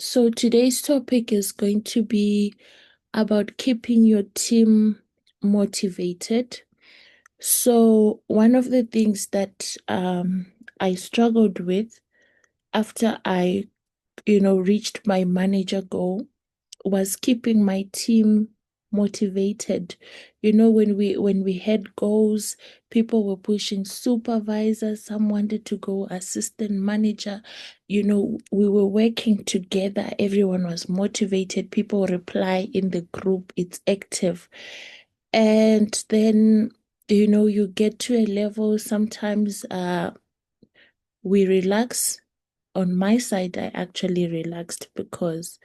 So today's topic is going to be about keeping your team motivated. So one of the things that I struggled with after I reached my manager goal was keeping my team motivated. When we had goals, people were pushing supervisor, some wanted to go assistant manager. We were working together, everyone was motivated, people reply in the group, it's active. And then you get to a level sometimes we relax. On my side, I actually relaxed because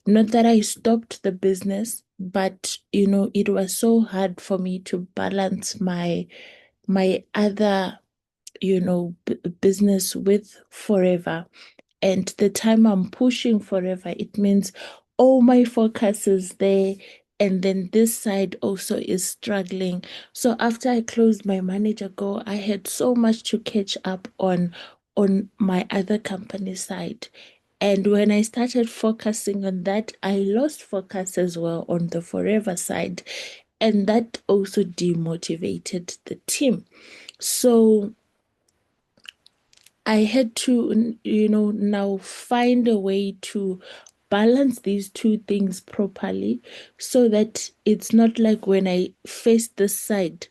not that I stopped the business, but it was so hard for me to balance my other, business with Forever. And the time I'm pushing Forever, it means all my focus is there. And then this side also is struggling. So after I closed my manager go, I had so much to catch up on my other company side. And when I started focusing on that, I lost focus as well on the Forever side. And that also demotivated the team. So I had to, now find a way to balance these two things properly so that it's not like when I face this side,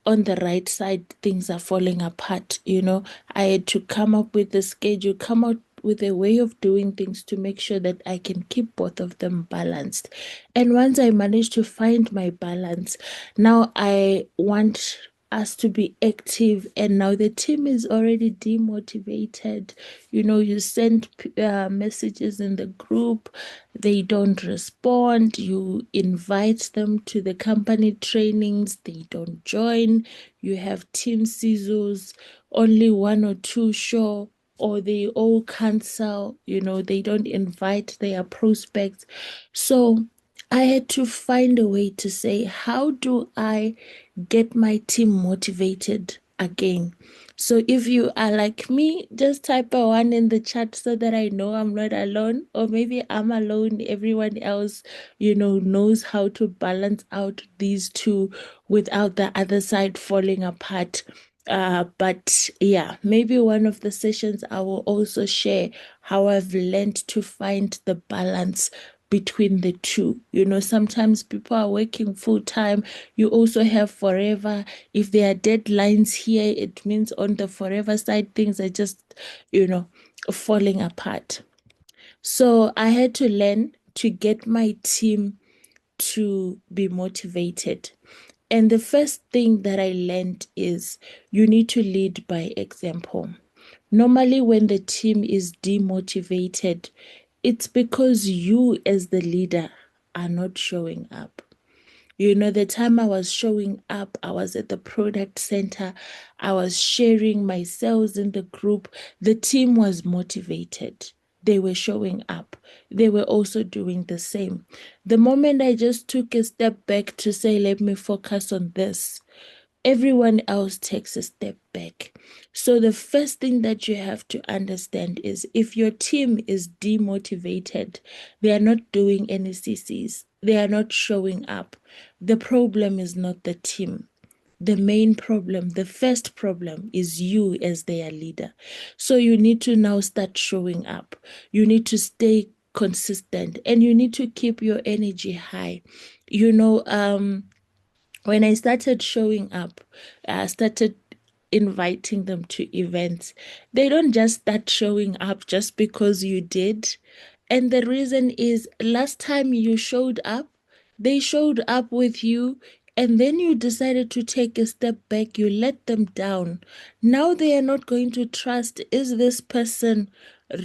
on the right side, things are falling apart. I had to come up with a schedule, come out with a way of doing things to make sure that I can keep both of them balanced. And once I managed to find my balance, now I want us to be active. And now the team is already demotivated. You send messages in the group, they don't respond. You invite them to the company trainings, they don't join. You have team CISOs, only one or two show, or they all cancel. They don't invite their prospects. So I had to find a way to say, how do I get my team motivated again? So if you are like me, just type a one in the chat so that I know I'm not alone, or maybe I'm alone. Everyone else, knows how to balance out these two without the other side falling apart. But yeah, maybe one of the sessions I will also share how I've learned to find the balance between the two. Sometimes people are working full time. You also have Forever. If there are deadlines here, it means on the Forever side, things are just, you know, falling apart. So I had to learn to get my team to be motivated. And the first thing that I learned is you need to lead by example. Normally, when the team is demotivated, it's because you, as the leader, are not showing up. The time I was showing up, I was at the product center, I was sharing my sales in the group. The team was motivated. They were showing up. They were also doing the same. The moment I just took a step back to say, let me focus on this, everyone else takes a step back. So, the first thing that you have to understand is if your team is demotivated, they are not doing any CCs, they are not showing up. The problem is not the team. The main problem, the first problem is you as their leader. So, you need to now start showing up. You need to stay consistent and you need to keep your energy high. You know, when I started showing up, I started inviting them to events. They don't just start showing up just because you did. And the reason is last time you showed up, they showed up with you, and then you decided to take a step back, you let them down. Now they are not going to trust, is this person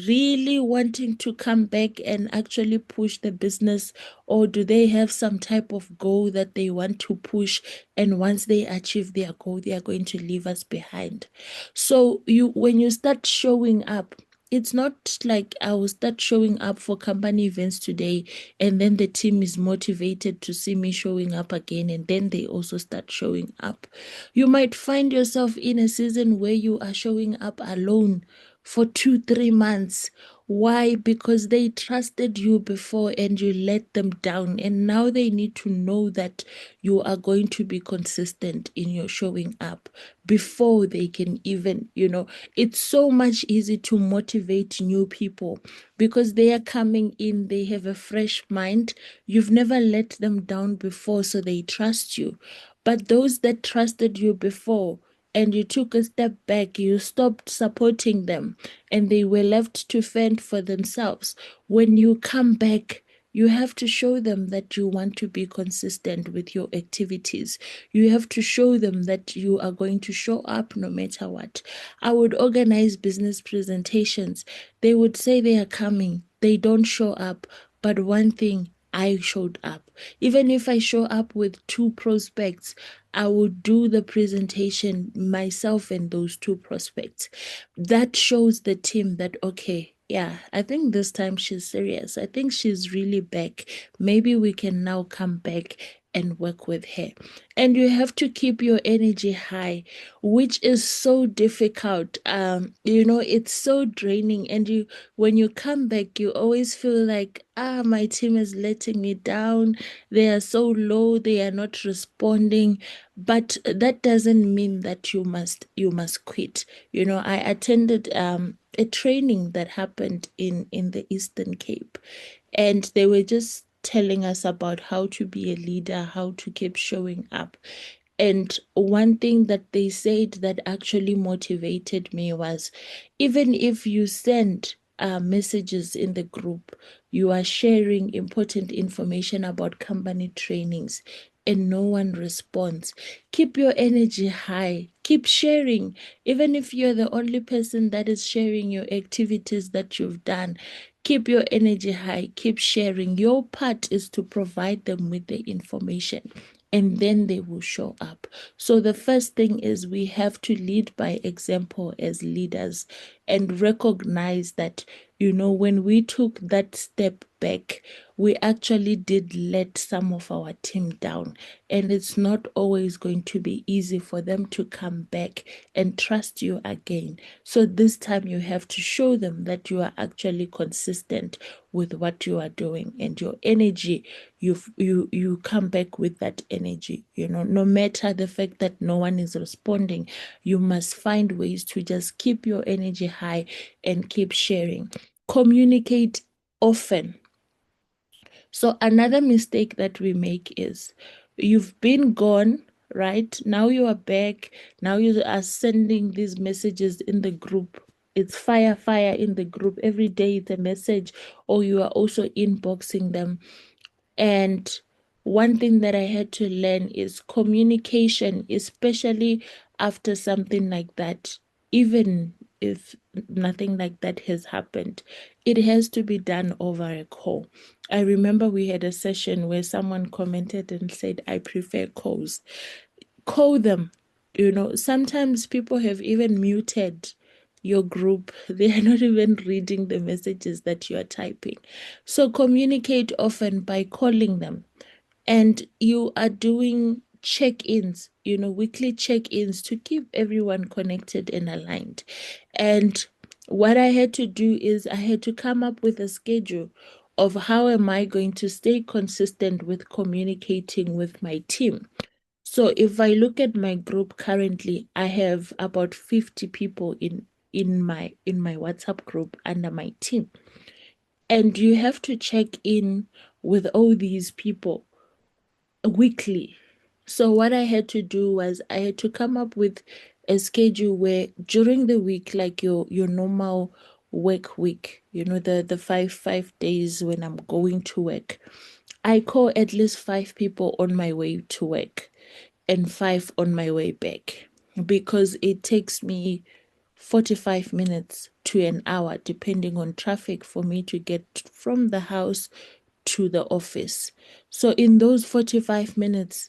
really wanting to come back and actually push the business, or do they have some type of goal that they want to push, and once they achieve their goal they are going to leave us behind? So when you start showing up, it's not like I will start showing up for company events today and then the team is motivated to see me showing up again and then they also start showing up. You might find yourself in a season where you are showing up alone for 2, 3 months. Why? Because they trusted you before and you let them down. And now they need to know that you are going to be consistent in your showing up before they can even, it's so much easy to motivate new people because they are coming in, they have a fresh mind. You've never let them down before, so they trust you. But those that trusted you before, and you took a step back, you stopped supporting them, and they were left to fend for themselves. When you come back, you have to show them that you want to be consistent with your activities. You have to show them that you are going to show up no matter what. I would organize business presentations. They would say they are coming, they don't show up. But one thing, I showed up. Even if I show up with two prospects, I would do the presentation myself and those two prospects. That shows the team that, okay, yeah, I think this time she's serious. I think she's really back. Maybe we can now come back and work with her. And you have to keep your energy high, which is so difficult. It's so draining. And when you come back, you always feel like, my team is letting me down. They are so low, they are not responding. But that doesn't mean that you must quit. I attended a training that happened in the Eastern Cape, and they were just telling us about how to be a leader, how to keep showing up. And one thing that they said that actually motivated me was, even if you send messages in the group, you are sharing important information about company trainings, and no one responds. Keep your energy high. Keep sharing. Even if you're the only person that is sharing your activities that you've done, keep your energy high. Keep sharing. Your part is to provide them with the information, and then they will show up. So the first thing is we have to lead by example as leaders and recognize that, when we took that step back, we actually did let some of our team down. And it's not always going to be easy for them to come back and trust you again. So this time you have to show them that you are actually consistent with what you are doing, and your energy, you come back with that energy. No matter the fact that no one is responding, you must find ways to just keep your energy high and keep sharing. Communicate often. So another mistake that we make is, you've been gone, right? Now you are back. Now you are sending these messages in the group. It's fire, fire in the group. Every day it's a message, or you are also inboxing them. And one thing that I had to learn is communication, especially after something like that. Even if nothing like that has happened, it has to be done over a call. I remember we had a session where someone commented and said, I prefer calls. Call them. Sometimes people have even muted your group. They are not even reading the messages that you are typing. So communicate often by calling them. And you are doing check-ins, weekly check-ins to keep everyone connected and aligned. And what I had to do is I had to come up with a schedule of how am I going to stay consistent with communicating with my team. So if I look at my group currently, I have about 50 people in my WhatsApp group under my team. And you have to check in with all these people weekly. So what I had to do was I had to come up with a schedule where during the week, like your normal work week, the five days when I'm going to work, I call at least 5 people on my way to work and 5 on my way back, because it takes me 45 minutes to an hour, depending on traffic, for me to get from the house to the office. So in those 45 minutes,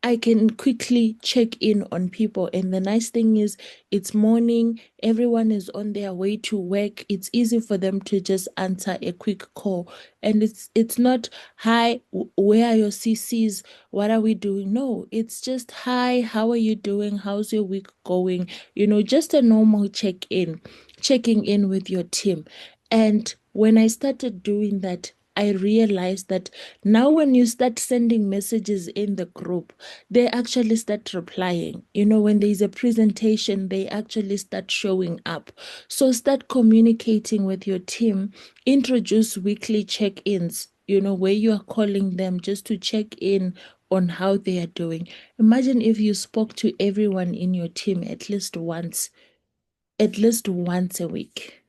I can quickly check in on people. And the nice thing is, it's morning, everyone is on their way to work. It's easy for them to just answer a quick call. And it's not, hi, where are your CCs? What are we doing? No, it's just, hi, how are you doing? How's your week going? Just a normal check-in. checking in with your team. And when I started doing that, I realized that now when you start sending messages in the group, they actually start replying. When there's a presentation, they actually start showing up. So start communicating with your team, introduce weekly check-ins, where you are calling them just to check in on how they are doing. Imagine if you spoke to everyone in your team at least once a week.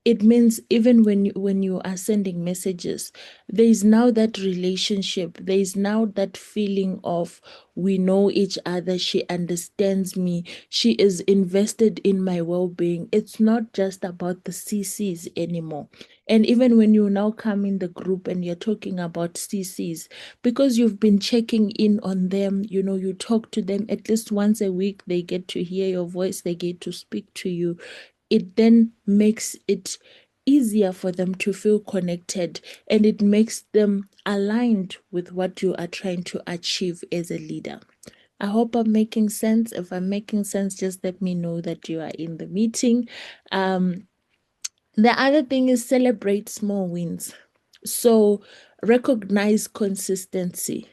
It means even when you are sending messages, there is now that relationship, there is now that feeling of we know each other, she understands me, she is invested in my well-being. It's not just about the CCs anymore. And even when you now come in the group and you're talking about CCs, because you've been checking in on them, you talk to them at least once a week, they get to hear your voice, they get to speak to you. It then makes it easier for them to feel connected, and it makes them aligned with what you are trying to achieve as a leader. I hope I'm making sense. If I'm making sense, just let me know that you are in the meeting. Um, the other thing is celebrate small wins. So recognize consistency.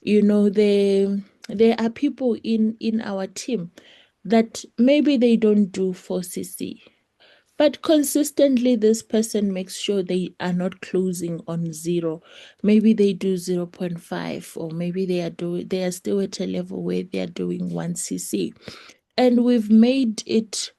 There are people in our team that maybe they don't do 4cc, but consistently, this person makes sure they are not closing on zero. Maybe they do zero point 0.5, or maybe they are still at a level where they are doing 1cc. And we've made it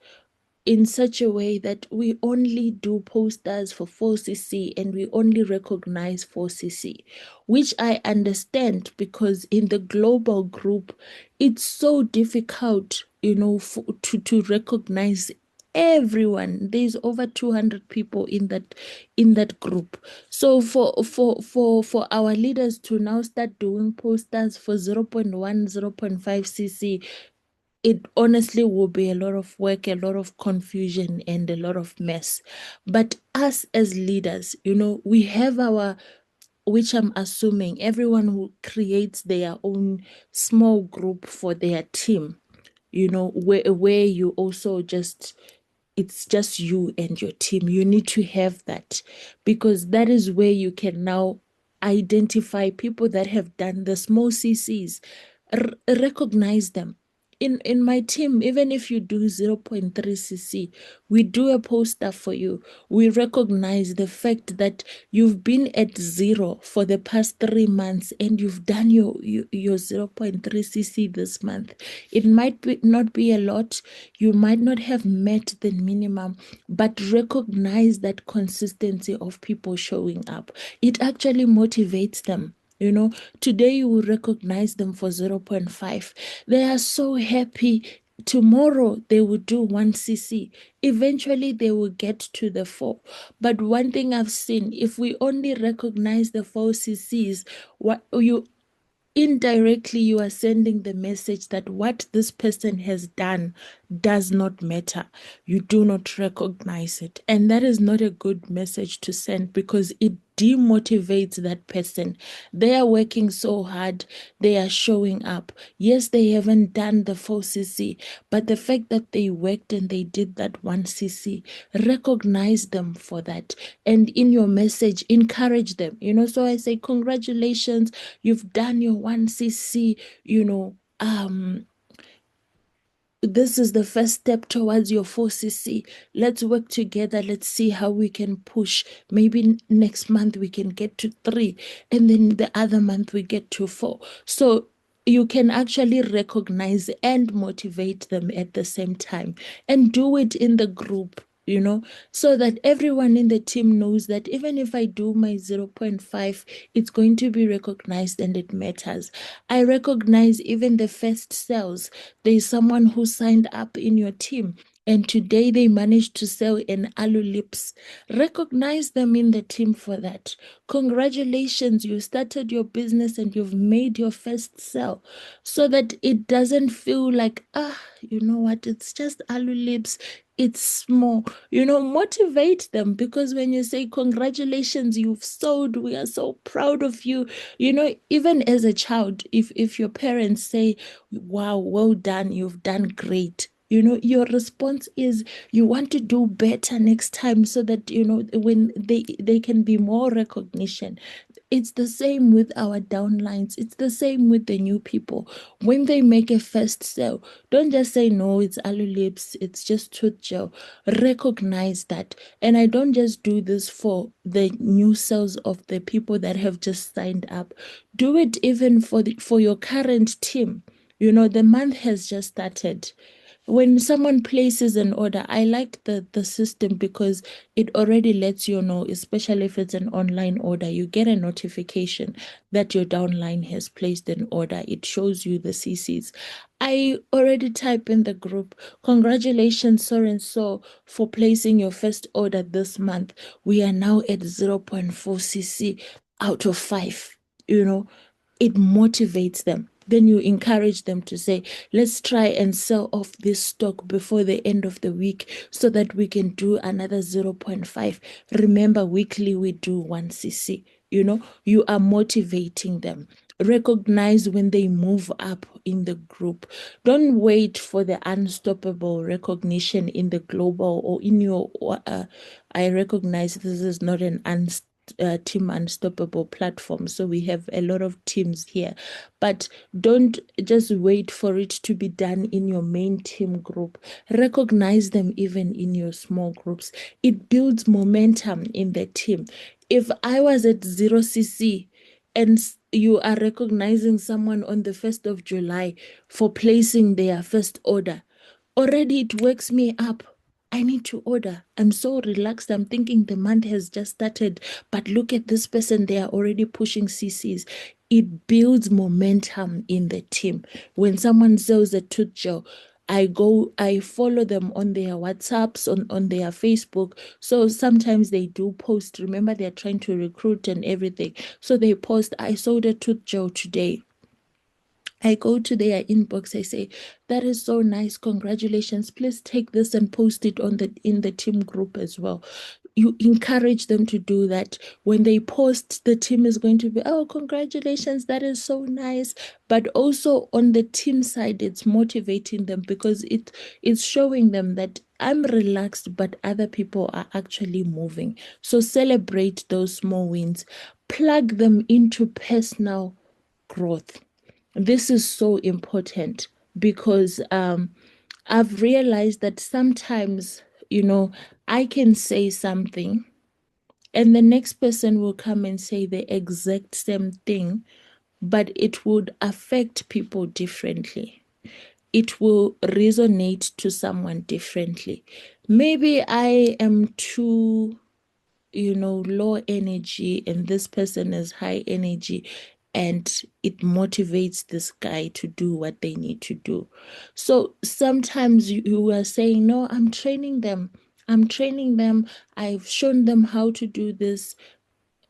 in such a way that we only do posters for 4cc and we only recognize 4cc, which I understand because in the global group, it's so difficult, to recognize everyone. There's over 200 people in that group. So for our leaders to now start doing posters for 0.1, 0.5cc, it honestly will be a lot of work, a lot of confusion, and a lot of mess. But us as leaders, we have our, which I'm assuming everyone who creates their own small group for their team, where you also just, it's just you and your team. You need to have that, because that is where you can now identify people that have done the small CCs, recognize them. In my team, even if you do 0.3cc, we do a poster for you. We recognize the fact that you've been at zero for the past 3 months and you've done your 0.3cc this month. It might not be a lot, you might not have met the minimum, but recognize that consistency of people showing up. It actually motivates them. Today you will recognize them for 0.5. They are so happy. Tomorrow they will do 1cc. Eventually they will get to the 4. But one thing I've seen, if we only recognize the 4cc's, what you indirectly you are sending the message that what this person has done does not matter. You do not recognize it. And that is not a good message to send, because it demotivates that person. They are working so hard, they are showing up. Yes, they haven't done the 4cc, but the fact that they worked and they did that 1cc, recognize them for that. And in your message, encourage them. So I say, congratulations, you've done your 1cc. This is the first step towards your 4cc. Let's work together. Let's see how we can push. Maybe next month we can get to 3, and then the other month we get to 4. So you can actually recognize and motivate them at the same time, and do it in the group, so that everyone in the team knows that even if I do my 0.5, it's going to be recognized and it matters. I recognize even the first sales. There's someone who signed up in your team, and today they managed to sell an alu lips. Recognize them in the team for that. Congratulations, you started your business and you've made your first sale, so that it doesn't feel like, you know what, it's just alu lips. It's small. Motivate them, because when you say congratulations, you've sold, we are so proud of you. Even as a child, if your parents say, wow, well done, you've done great, Your response is you want to do better next time so that, when they can be more recognition. It's the same with our downlines. It's the same with the new people. When they make a first sale, don't just say, no, it's aloe lips, it's just tooth gel. Recognize that. And I don't just do this for the new sales of the people that have just signed up. Do it even for your current team. The month has just started. When someone places an order, I like the system because it already lets you know, especially if it's an online order, you get a notification that your downline has placed an order. It shows you the CCs. I already type in the group, congratulations, so and so, for placing your first order this month. We are now at zero point 0.4 CC out of 5. It motivates them. Then you encourage them to say, let's try and sell off this stock before the end of the week so that we can do another zero point 0.5. Remember, weekly we do 1 cc. You are motivating them. Recognize when they move up in the group. Don't wait for the unstoppable recognition in the global or in your. I recognize this is not an Team Unstoppable platform. So we have a lot of teams here. But don't just wait for it to be done in your main team group. Recognize them even in your small groups. It builds momentum in the team. If I was at 0cc and you are recognizing someone on the 1st of July for placing their first order, already it wakes me up. I need to order. I'm so relaxed. I'm thinking the month has just started, but look at this person. They are already pushing CCs. It builds momentum in the team. When someone sells a tooth gel, I follow them on their WhatsApps, on their Facebook. So sometimes they do post. Remember, they're trying to recruit and everything. So they post, I sold a tooth gel today. I go to their inbox, I say, that is so nice, congratulations. Please take this and post it in the team group as well. You encourage them to do that. When they post, the team is going to be, oh, congratulations, that is so nice. But also on the team side, it's motivating them because it's showing them that I'm relaxed, but other people are actually moving. So celebrate those small wins. Plug them into personal growth. This is so important because I've realized that sometimes, I can say something and the next person will come and say the exact same thing, but it would affect people differently. It will resonate to someone differently. Maybe I am too low energy and this person is high energy, and it motivates this guy to do what they need to do. So sometimes you are saying, no, I'm training them, I've shown them how to do this.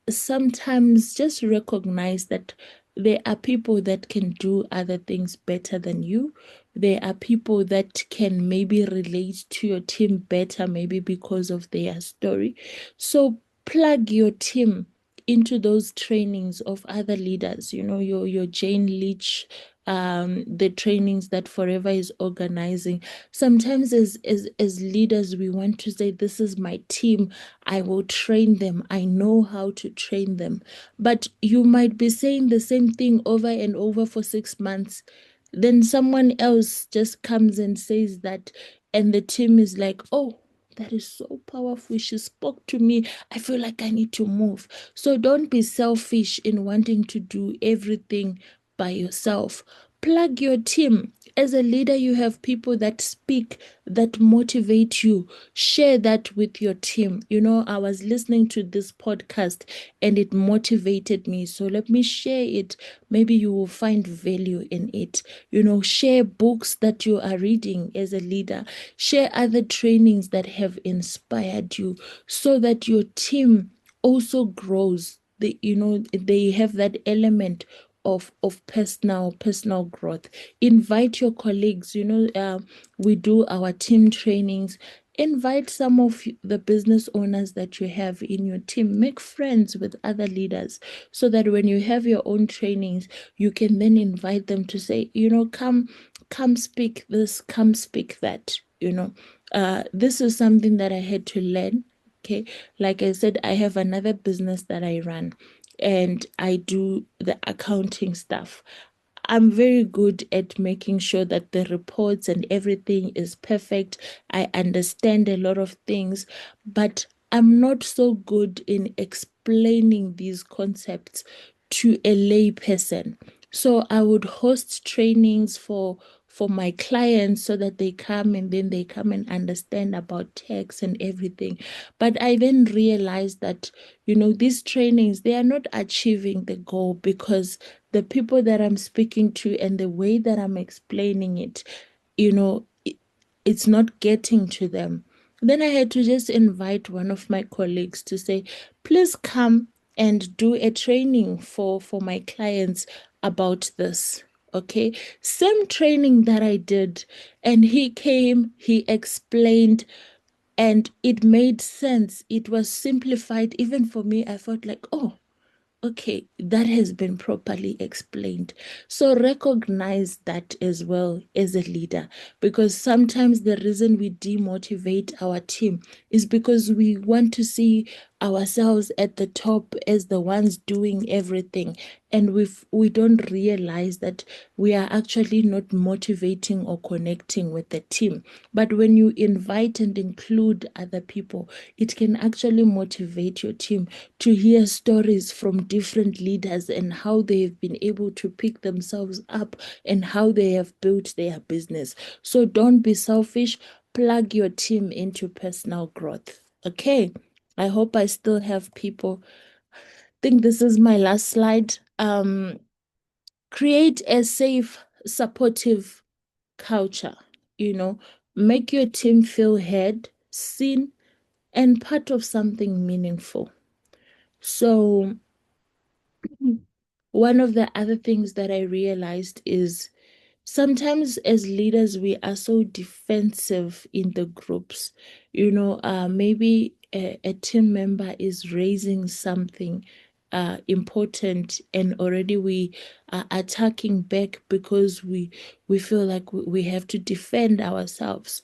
Sometimes just recognize that there are people that can do other things better than you. There are people that can maybe relate to your team better, maybe because of their story. So plug your team into those trainings of other leaders, your Jane Leach, the trainings that Forever is organizing. Sometimes as leaders, we want to say, this is my team. I will train them. I know how to train them. But you might be saying the same thing over and over for 6 months. Then someone else just comes and says that, and the team is like, oh, that is so powerful. She spoke to me. I feel like I need to move. So don't be selfish in wanting to do everything by yourself. Plug your team. As a leader, you have people that speak, that motivate you. Share that with your team. I was listening to this podcast and it motivated me. So let me share it. Maybe you will find value in it. Share books that you are reading as a leader. Share other trainings that have inspired you so that your team also grows. They have that element of personal growth. Invite your colleagues. We do our team trainings. Invite some of the business owners that you have in your team. Make friends with other leaders so that when you have your own trainings, you can then invite them to say, come come speak this, come speak that, this is something that I had to learn. Okay. Like I said, I have another business that I run and I do the accounting stuff. I'm very good at making sure that the reports and everything is perfect. I understand a lot of things, but I'm not so good in explaining these concepts to a lay person. So I would host trainings for my clients so that they come and then they come and understand about tax and everything. But I then realized that, these trainings, they are not achieving the goal because the people that I'm speaking to and the way that I'm explaining it, it's not getting to them. Then I had to just invite one of my colleagues to say, please come and do a training for my clients about this. Okay. Same training that I did. And he came, he explained, and it made sense. It was simplified. Even for me, I felt like, oh, okay, that has been properly explained. So recognize that as well as a leader, because sometimes the reason we demotivate our team is because we want to see ourselves at the top as the ones doing everything. And we don't realize that we are actually not motivating or connecting with the team. But when you invite and include other people, it can actually motivate your team to hear stories from different leaders and how they have been able to pick themselves up and how they have built their business. So don't be selfish. Plug your team into personal growth. Okay. I hope I still have people. I think this is my last slide. Create a safe, supportive culture. You know, make your team feel heard, seen, and part of something meaningful. So, one of the other things that I realized is sometimes as leaders, we are so defensive in the groups. Maybe a team member is raising something important and already we are attacking back because we feel like we have to defend ourselves.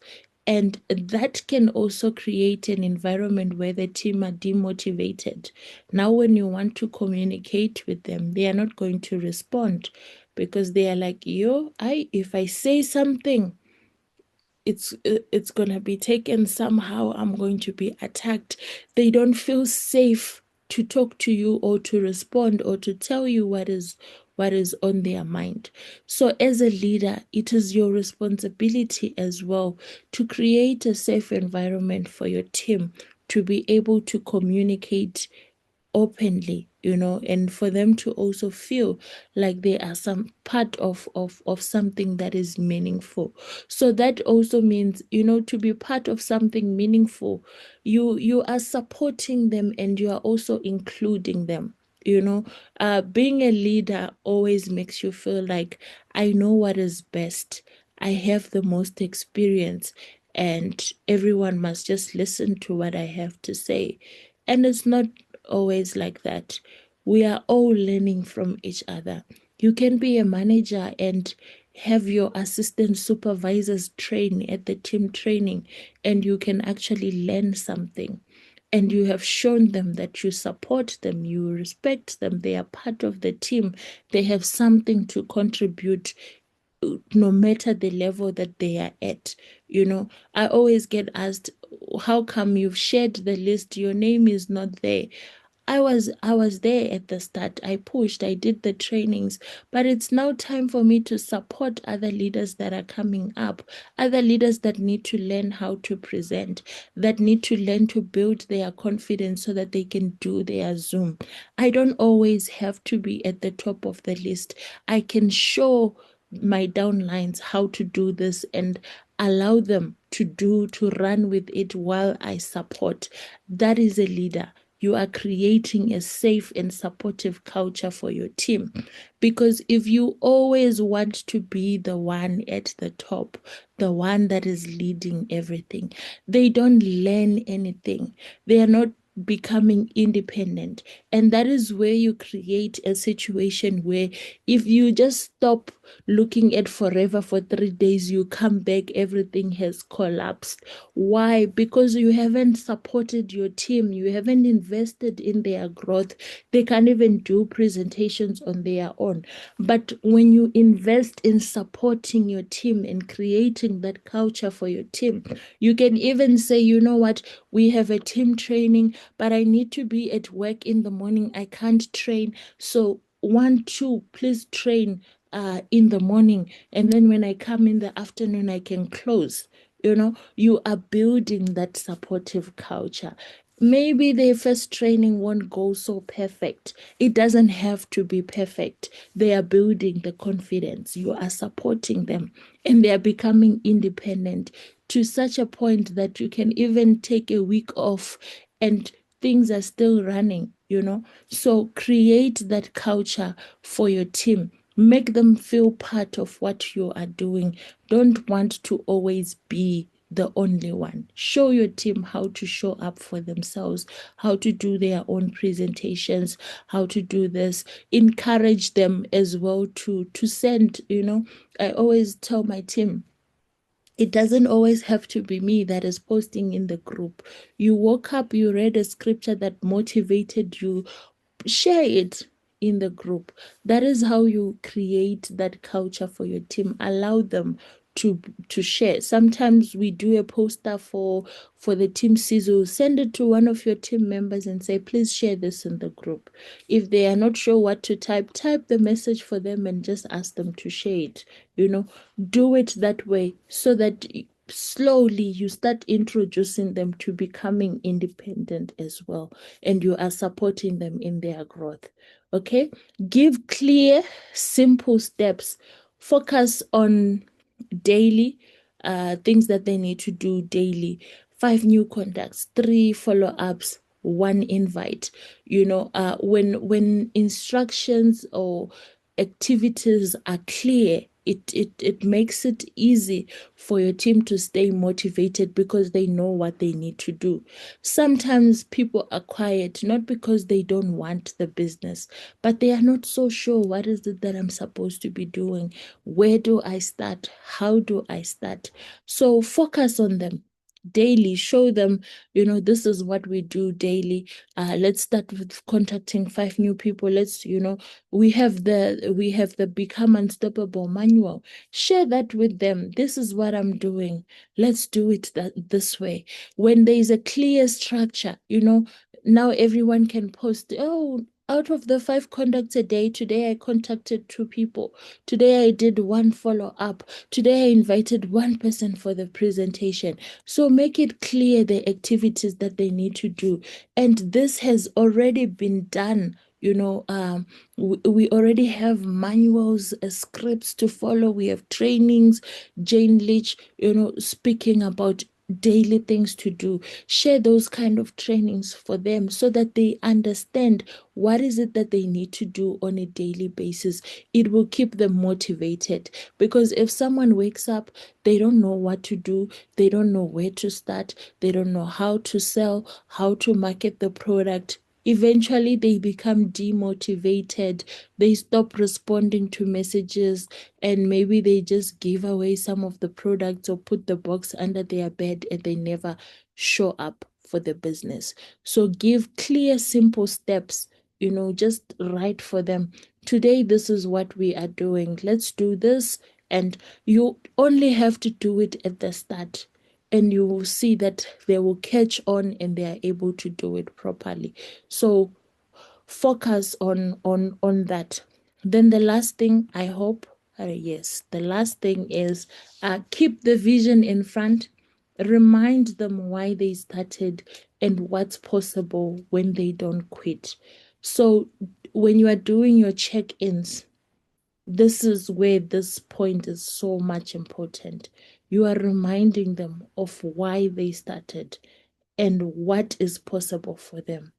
And that can also create an environment where the team are demotivated. Now, when you want to communicate with them, they are not going to respond because they are like, if I say something, it's gonna be taken somehow. I'm going to be attacked. They don't feel safe to talk to you or to respond or to tell you what is on their mind. So as a leader, it is your responsibility as well to create a safe environment for your team to be able to communicate openly, and for them to also feel like they are some part of something that is meaningful. So that also means, to be part of something meaningful, you are supporting them and you are also including them. Being a leader always makes you feel like I know what is best. I have the most experience, and everyone must just listen to what I have to say. And it's not always like that. We are all learning from each other. You can be a manager and have your assistant supervisors train at the team training, and you can actually learn something. And you have shown them that you support them, you respect them, they are part of the team, they have something to contribute no matter the level that they are at. I always get asked, how come you've shared the list? Your name is not there. I was there at the start. I pushed, I did the trainings, but it's now time for me to support other leaders that are coming up, other leaders that need to learn how to present, that need to learn to build their confidence so that they can do their Zoom. I don't always have to be at the top of the list. I can show my downlines how to do this and allow them to run with it while I support. That is a leader. You are creating a safe and supportive culture for your team. Because if you always want to be the one at the top, the one that is leading everything, they don't learn anything. They are not becoming independent. And that is where you create a situation where if you just stop looking at Forever for 3 days, you come back, everything has collapsed. Why? Because you haven't supported your team, you haven't invested in their growth. They can't even do presentations on their own. But when you invest in supporting your team and creating that culture for your team, you can even say, you know what, we have a team training, but I need to be at work in the morning. I can't train. So 1, 2, please train in the morning. And then when I come in the afternoon, I can close. You are building that supportive culture. Maybe their first training won't go so perfect. It doesn't have to be perfect. They are building the confidence. You are supporting them and they are becoming independent to such a point that you can even take a week off and things are still running. So create that culture for your team. Make them feel part of what you are doing. Don't want to always be the only one. Show your team how to show up for themselves, how to do their own presentations, how to do this. Encourage them as well to send. I always tell my team, it doesn't always have to be me that is posting in the group. You woke up, you read a scripture that motivated you, share it in the group. That is how you create that culture for your team. Allow them to share. Sometimes we do a poster for the team sizzle. Send it to one of your team members and say, please share this in the group. If they are not sure what to type the message for them and just ask them to share it. Do it that way so that slowly you start introducing them to becoming independent as well, and you are supporting them in their growth. Okay, give clear simple steps. Focus on daily things that they need to do daily. 5 new contacts, 3 follow-ups, 1 invite. When instructions or activities are clear, it makes it easy for your team to stay motivated because they know what they need to do. Sometimes people are quiet, not because they don't want the business, but they are not so sure what is it that I'm supposed to be doing. Where do I start? How do I start? So focus on them daily. Show them, this is what we do daily. Let's start with contacting 5 new people. We have the Become Unstoppable manual. Share that with them. This is what I'm doing. Let's do it this way. When there is a clear structure, now everyone can post, oh, out of the 5 contacts a day, today I contacted 2 people. Today I did 1 follow-up. Today I invited 1 person for the presentation. So make it clear the activities that they need to do. And this has already been done. We already have manuals, scripts to follow. We have trainings. Jane Leach, speaking about daily things to do. Share those kind of trainings for them so that they understand what is it that they need to do on a daily basis. It will keep them motivated, because if someone wakes up, they don't know what to do, they don't know where to start, they don't know how to sell, how to market the product. Eventually, they become demotivated. They stop responding to messages, and maybe they just give away some of the products or put the box under their bed and they never show up for the business. So give clear, simple steps, just write for them. Today, this is what we are doing. Let's do this. And you only have to do it at the start, and you will see that they will catch on and they are able to do it properly. So focus on that. Then the last thing, I hope, yes, the last thing is keep the vision in front. Remind them why they started and what's possible when they don't quit. So when you are doing your check-ins, this is where this point is so much important. You are reminding them of why they started and what is possible for them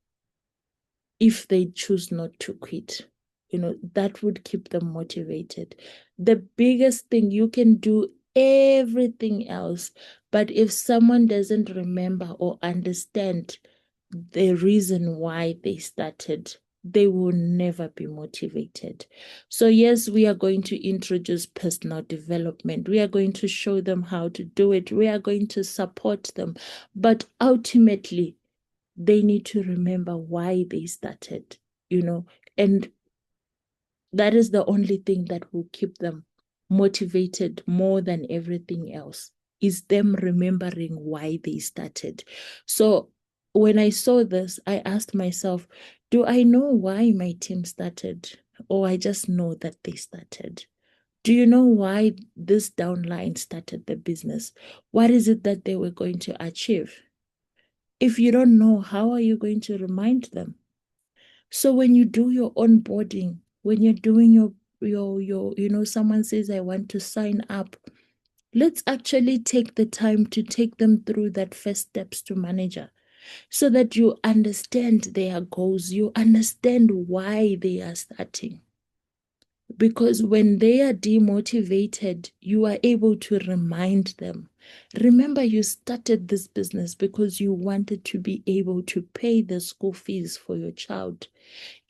if they choose not to quit. That would keep them motivated. The biggest thing, you can do everything else, but if someone doesn't remember or understand the reason why they started, they will never be motivated. So yes, we are going to introduce personal development. We are going to show them how to do it. We are going to support them. But ultimately, they need to remember why they started, and that is the only thing that will keep them motivated more than everything else, is them remembering why they started. So when I saw this, I asked myself, do I know why my team started? Or I just know that they started? Do you know why this downline started the business? What is it that they were going to achieve? If you don't know, how are you going to remind them? So when you do your onboarding, when you're doing someone says, I want to sign up, let's actually take the time to take them through that first steps to manager so that you understand their goals, you understand why they are starting. Because when they are demotivated, you are able to remind them. Remember, you started this business because you wanted to be able to pay the school fees for your child.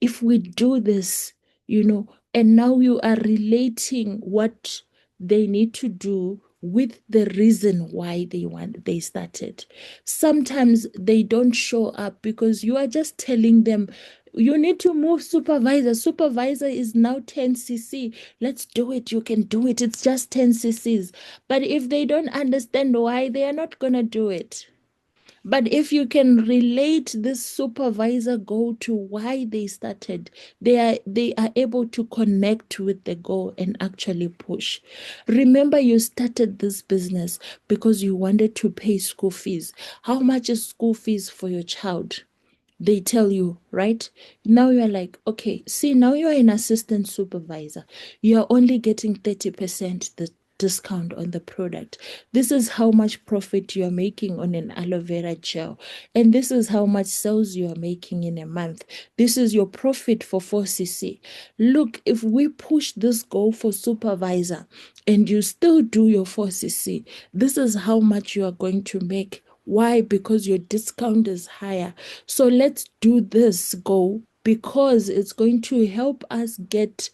If we do this, and now you are relating what they need to do with the reason why they started. Sometimes they don't show up because you are just telling them, you need to move supervisor. Supervisor is now 10 cc. Let's do it. You can do it. It's just 10 cc's. But if they don't understand why, they are not going to do it. But if you can relate this supervisor goal to why they started, they are able to connect with the goal and actually push. Remember, you started this business because you wanted to pay school fees. How much is school fees for your child? They tell you, right? Now you're like, okay, see, now you're an assistant supervisor. You're only getting 30% the discount on the product. This is how much profit you're making on an aloe vera gel. And this is how much sales you are making in a month. This is your profit for 4cc. Look, if we push this goal for supervisor and you still do your 4cc, this is how much you are going to make. Why? Because your discount is higher. So let's do this goal because it's going to help us get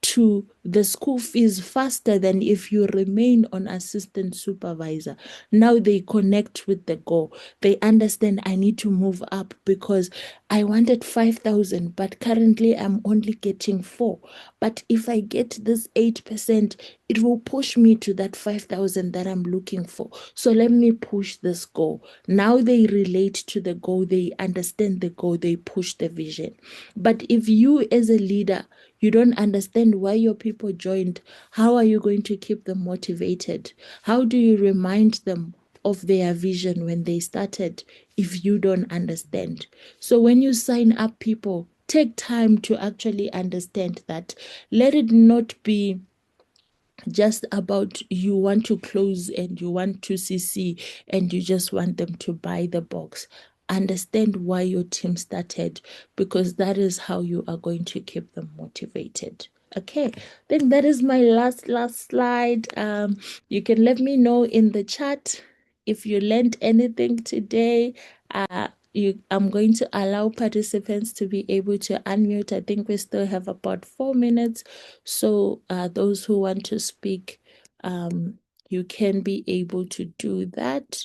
to the school fees faster than if you remain on assistant supervisor. Now they connect with the goal. They understand I need to move up because I wanted 5,000, but currently I'm only getting 4. But if I get this 8%, it will push me to that 5,000 that I'm looking for. So let me push this goal. Now they relate to the goal, they understand the goal, they push the vision. But if you as a leader, you don't understand why your people joined, how are you going to keep them motivated? How do you remind them of their vision when they started if you don't understand? So when you sign up people, take time to actually understand that. Let it not be just about you want to close and you want to CC and you just want them to buy the box. Understand why your team started, because that is how you are going to keep them motivated. Okay, then that is my last slide. You can let me know in the chat if you learned anything today. I'm going to allow participants to be able to unmute. I think we still have about 4 minutes. So those who want to speak, you can be able to do that.